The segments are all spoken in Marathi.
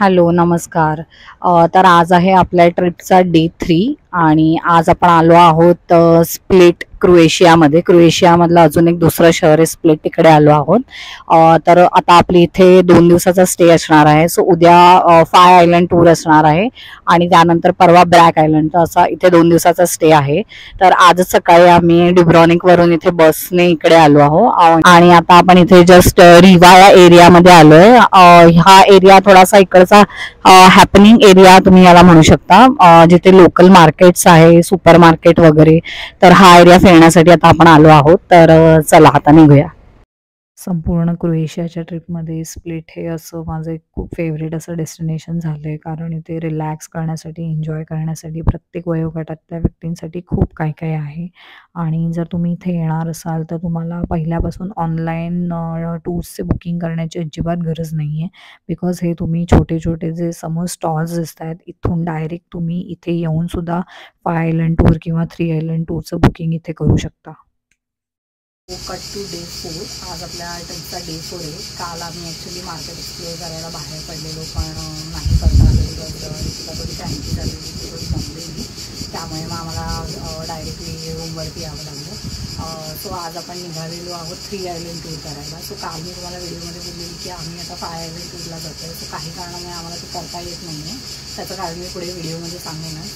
हॅलो नमस्कार. तर आज आहे आपल्या ट्रिपचा डे 3 आणि आज आपण आलो आहोत स्प्लिट क्रोएशियामध्ये. क्रोएशियामधलं अजून एक दुसरं शहर आहे स्प्लिट, तिकडे आलो आहोत. तर आता आपली इथे 2 दिवसाचा स्टे असणार आहे. सो उद्या फाय आयलंड टूर असणार आहे आणि त्यानंतर परवा ब्रॅक आयलंड, असा इथे 2 दिवसाचा स्टे आहे. तर आजच सकाळी आम्ही डिब्रॉनिक वरून इथे बसने इकडे आलो आहोत आणि आता आपण इथे जस्ट रिवा या एरियामध्ये आलोय. हा एरिया थोडासा इकडचा हॅपनिंग एरिया तुम्ही याला म्हणू शकता, जिथे लोकल मार्केट्स आहे, सुपर मार्केट वगैरे. तर हा एरिया फिरण्यासाठी आता आपण आलो आहोत. तर चला आता निघूया. संपूर्ण क्रोएशियाच्या ट्रिपमध्ये स्प्लिट हे असं माझं एक खूप फेवरेट असं डेस्टिनेशन झालं आहे, कारण इथे रिलॅक्स करण्यासाठी, एन्जॉय करण्यासाठी प्रत्येक वयोगटातल्या व्यक्तींसाठी खूप काय काय आहे. आणि जर तुम्ही इथे येणार असाल तर तुम्हाला पहिल्यापासून ऑनलाईन टूर्सचे बुकिंग करण्याची अजिबात गरज नाही आहे. बिकॉज हे तुम्ही छोटे छोटे जे समोर स्टॉल्स दिसत आहेत, इथून डायरेक्ट तुम्ही इथे येऊनसुद्धा 5 आयलंड टूर किंवा 3 आयलंड टूरचं बुकिंग इथे करू शकता. Cut to day 4. आज आपल्या ट्रिपचा डे 4 आहे. काल आम्ही ॲक्च्युली मार्केट एक्सप्लोअर करायला बाहेर पडलेलो, पण नाही करता आलं बिकॉज तिला थोडी टँकी झाली, ती थोडी जमलेली, त्यामुळे मग आम्हाला डायरेक्टली रूमवरती यावं लागलं. सो आज आपण निघालेलो आहोत 3 आयलंड टूर करायला. सो काल मी तुम्हाला व्हिडिओमध्ये बोललेली की आम्ही आता 5 आयलंड टूरला जातो आहे. सो काही कारणामुळे आम्हाला ते करता येत नाही आहे, त्याचं कारण मी पुढे व्हिडिओमध्ये सांगेनच.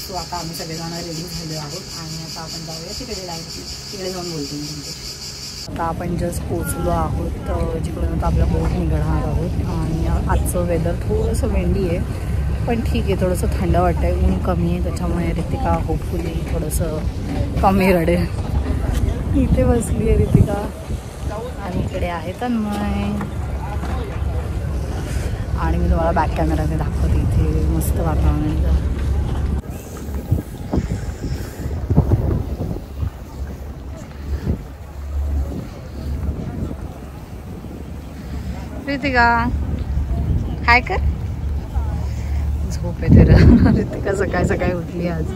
सो आता आम्ही सगळेजण रेडी झालो आहोत आणि आता आपण जाऊया तिकडे, डायरेक्टली तिकडे जाऊन बोलतो मी तुमच्याशी. आता आपण जस्ट पोचलो आहोत जिकडून आता आपला बोट निघणार आहोत. आणि आजचं वेदर थोडंसं विंडी आहे, पण ठीक आहे, थोडंसं थंड वाटतं आहे, ऊन कमी आहे, त्याच्यामुळे रितिका होपफुली थोडंसं कमी रडेल. इथे बसली आहे रितिका आणि इकडे आहे तन्मय. आणि मी तुम्हाला बॅक कॅमेराने दाखवते, इथे मस्त वातावरण आहे. रितिका हाय कर, झोप येते रे. रितिका सकाळी सकाळी उठली आज.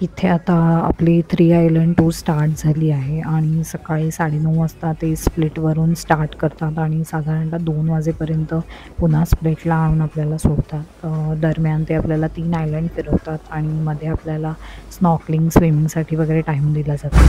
इथे आता आपली 3 आयलंड टूर स्टार्ट झाली आहे आणि सकाळी 9:30 वाजता ते स्प्लिटवरून स्टार्ट करतात आणि साधारणतः 2 वाजेपर्यंत पुन्हा स्प्लिटला आणून आपल्याला सोडतात. दरम्यान ते आपल्याला 3 आयलंड फिरवतात आणि मध्ये आपल्याला स्नॉर्कलिंग, स्विमिंगसाठी वगैरे टाईम दिला जातो.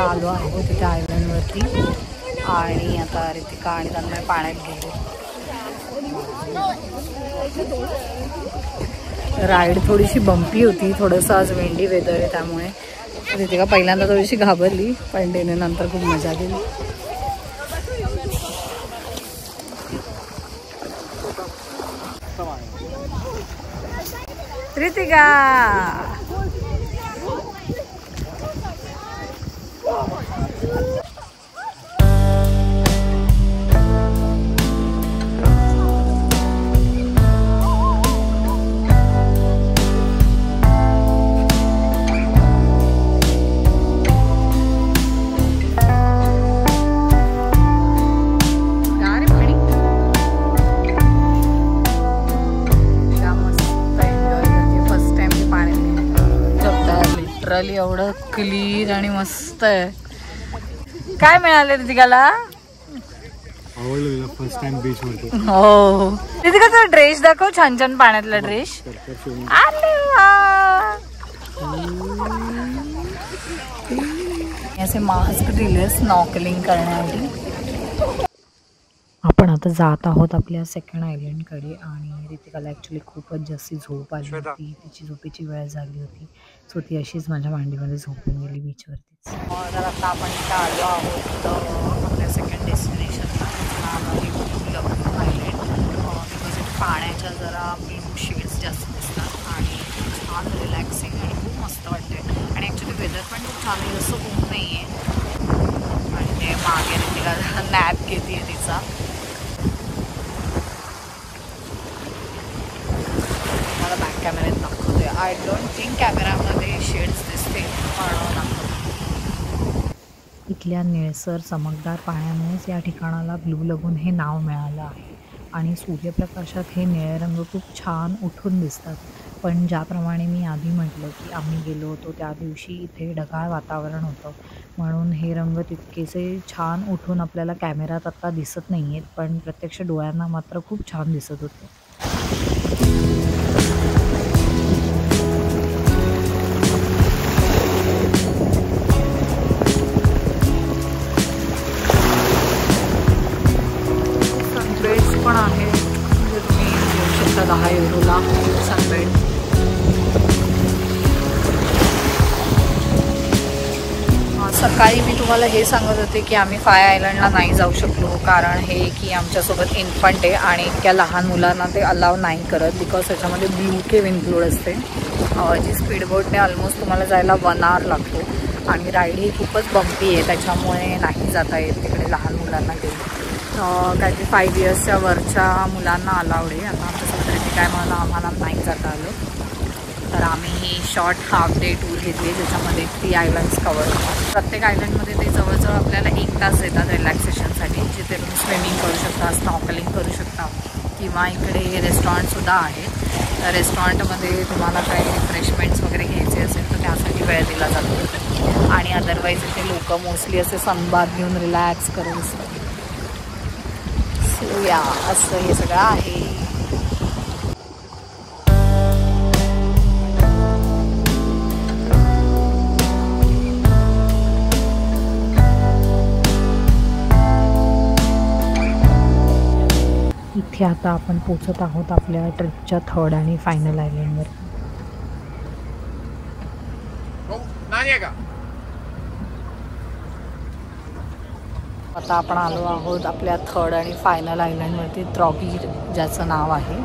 आलो आहोत तिथे आयलंडवरती आणि आता रितिका आणि तन्मय पाण्यात गेले. राईड थोडीशी बम्पी होती, थोडंसं आज विंडी वेदर आहे, त्यामुळे रितिका पहिल्यांदा थोडीशी घाबरली, पण तिने नंतर खूप मजा केली. रितिका एवढं क्लीन आणि मस्त आहे. काय मिळाले रितिकाला? आवडलं फर्स्ट टाइम बीच वरती. हो रितिका तुझा ड्रेस दाखव, छान छान पाण्यातला ड्रेस. अरे वा, असे मास्क दिले स्नॉर्कलिंग करण्यासाठी. आपण आता जात आहोत आपल्या सेकंड आयलंडकडे आणि रितिकाला ॲक्च्युली खूपच जास्ती झोप आली होती. तिची झोपेची वेळ झाली होती. सो ती अशीच माझ्या मांडीमध्ये झोपून गेली बीचवरतीच. तर आता आपण इथं आलो आहोत आपल्या सेकंड डेस्टिनेशनला. आयलंड बिकॉज इथे पाण्याच्या जरा ब्लू शेड्स जास्त दिसतात आणि छान रिलॅक्सिंग आणि खूप मस्त वाटते. आणि ॲक्च्युली वेदर पण खूप छान आहे, जसं ऊन नाही आहे. आणि ते मागे रितिका नॅप घेते तिचा. मला बॅक कॅमेऱ्यात दाखवते. आय डोंट थिंक कॅमेऱ्यामध्ये शेड्स दिसते पण इथल्या निळसर चमकदार पाण्यामुळेच या ठिकाणाला ब्लू लगून हे नाव मिळालं आहे. आणि सूर्यप्रकाशात हे निळे रंग खूप छान उठून दिसतात. पण ज्याप्रमाणे मी आधी म्हटलं की आम्ही गेलो होतो त्या दिवशी इथे ढगाळ वातावरण होतं, म्हणून हे रंग तितकेसे छान उठून आपल्याला कॅमेऱ्यात आत्ता दिसत नाही आहेत, पण प्रत्यक्ष डोळ्यांना मात्र खूप छान दिसत होते. सनबेड्स पण आहेत, म्हणजे तुम्ही घेऊ शकता 10 युरोला सनबेड. सकाळी मी तुम्हाला हे सांगत होते की आम्ही फाय आयलंडला नाही जाऊ शकलो, कारण हे की आमच्यासोबत इन्फंट आहे आणि इतक्या लहान मुलांना ते अलाव नाही करत, बिकॉज त्याच्यामध्ये ब्लू केव इन्क्लूड असते. जी स्पीडबोटने ऑलमोस्ट तुम्हाला जायला 1 hour लागतो आणि राईड ही खूपच बंपी आहे, त्याच्यामुळे नाही जाता येत तिकडे लहान मुलांना घेऊन. काहीतरी 5 yearsच्या वरच्या मुलांना अलाउड आहे. आता आमच्यासोबत तरी काय मला आम्हाला नाही जाता आलं, तर आम्ही ही शॉर्ट हाफ डे टूर घेतली ज्याच्यामध्ये 3 आयलंड्स कवर. प्रत्येक आयलंडमध्ये ते जवळजवळ आपल्याला 1 तास देतात रिलॅक्सेशनसाठी, जिथे तुम्ही स्विमिंग करू शकता, स्नॉर्कलिंग करू शकता किंवा इकडे रेस्टॉरंटसुद्धा आहेत. रेस्टॉरंटमध्ये तुम्हाला काही रिफ्रेशमेंट्स वगैरे घ्यायचे असेल तर त्यासाठी वेळ दिला जातो. आणि अदरवाईज इथे लोक मोस्टली असे सनबाथ घेऊन रिलॅक्स करू असतात. सो या असं हे सगळं आहे. इथे आता आपण पोचत आहोत आपल्या ट्रिपच्या 3rd आणि फायनल आयलंडवर. आता आपण आलो आहोत आपल्या 3rd आणि फायनल आयलंडवरती, त्रॉगीर ज्याचं नाव आहे.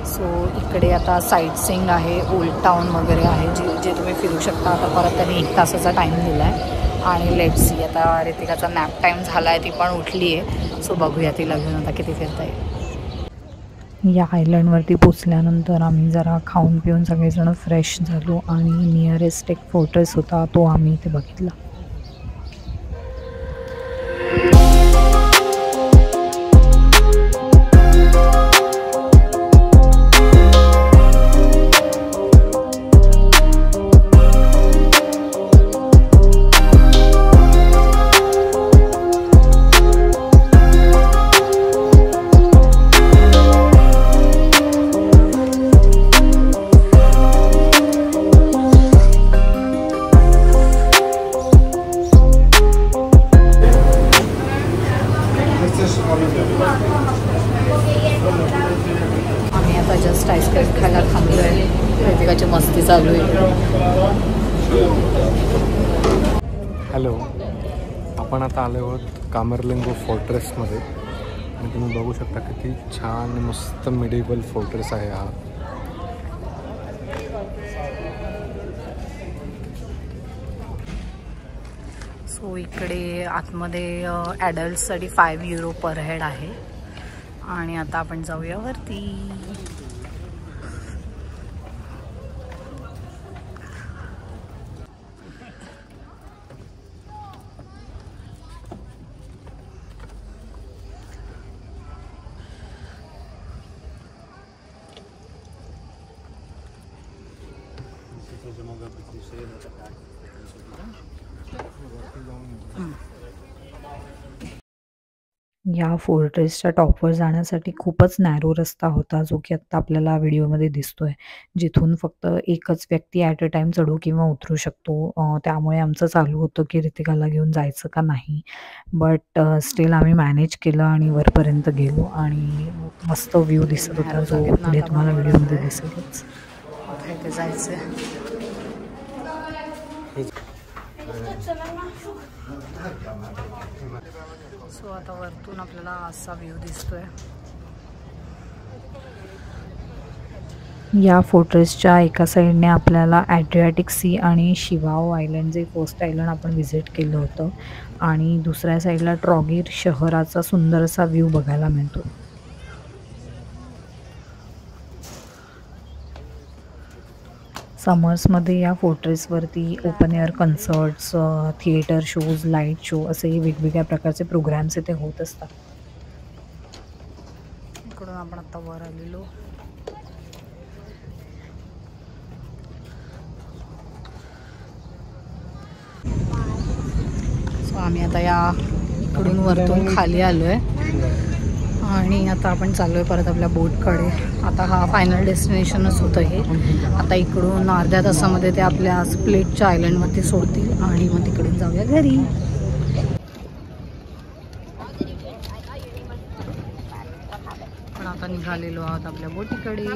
सो इकडे आता साईट सीइंग आहे, ओल्ड टाऊन वगैरे आहे जे तुम्ही फिरू शकता. आता परत त्यांनी 1 तासाचा टाईम दिला आहे आणि लेट्स सी, आता रितिकाचा नॅप टाईम झाला आहे, ती पण उठली आहे. सो बघूया तिला घेऊन आता किती फिरता येईल. या आयलंडवरती पोचल्यानंतर आम्ही जरा खाऊन पिऊन सगळेजण फ्रेश झालो आणि नियरेस्ट एक फोर्ट्रेस होता तो आम्ही इथे बघितला. आम्ही आता जस्ट आईस्क्रीम खायला थांबलो आहे. प्रत्येकाची मस्ती चालू आहे. हॅलो, आपण आता आलो आहोत कामरलिंगो फोर्ट्रेसमध्ये आणि तुम्ही बघू शकता किती छान मस्त मिडिवल फोर्ट्रेस आहे हा. सो इकडे आतमध्ये ॲडल्टसाठी 5 युरो पर हेड आहे. आणि आता आपण जाऊया वरती. या फोर्ट्रेसच्या टॉपवर जाण्यासाठी खूपच नॅरो रस्ता होता, जो की आत्ता आपल्याला व्हिडिओमध्ये दिसतोय, जिथून फक्त एकच व्यक्ती ॲट अ टाईम चढू किंवा उतरू शकतो. त्यामुळे आमचं चालू होतं की रितिकाला घेऊन जायचं का नाही, बट स्टिल आम्ही मॅनेज केलं आणि वरपर्यंत गेलो आणि मस्त व्ह्यू दिसत होता, जो पुढे तुम्हाला व्हिडिओमध्ये दिसेलच. इथे जायचं सो आता वरतून आपल्याला असा व्ह्यू दिसतोय. या फोर्ट्रेसच्या एका साईडने आपल्याला ॲड्रियाटिक सी आणि शिवाओ आयलंड, जे फर्स्ट आयलंड आपण व्हिजिट केलं होतं, आणि दुसऱ्या साईडला ट्रॉगीर शहराचा सुंदर असा व्ह्यू बघायला मिळतो. समर्समध्ये या फोर्ट्रेसवरती open air concerts, theatre shows, light show असे वेगवेगळ्या प्रकारचे प्रोग्राम्स इथे होत असतात. इकडून आपण आता वर आलेलो. सो आम्ही आता या इकडून वरतून खाली आलो आहे आणि आता आपण चाललो आहे परत आपल्या बोटकडे. आता हा फायनल डेस्टिनेशनच होतं हे. आता इकडून अर्ध्या तासामध्ये ते आपल्या स्प्लिटच्या आयलंडवरती सोडतील आणि मग तिकडून जाऊया घरी. पण आता निघालेलो आहोत आपल्या बोटीकडे.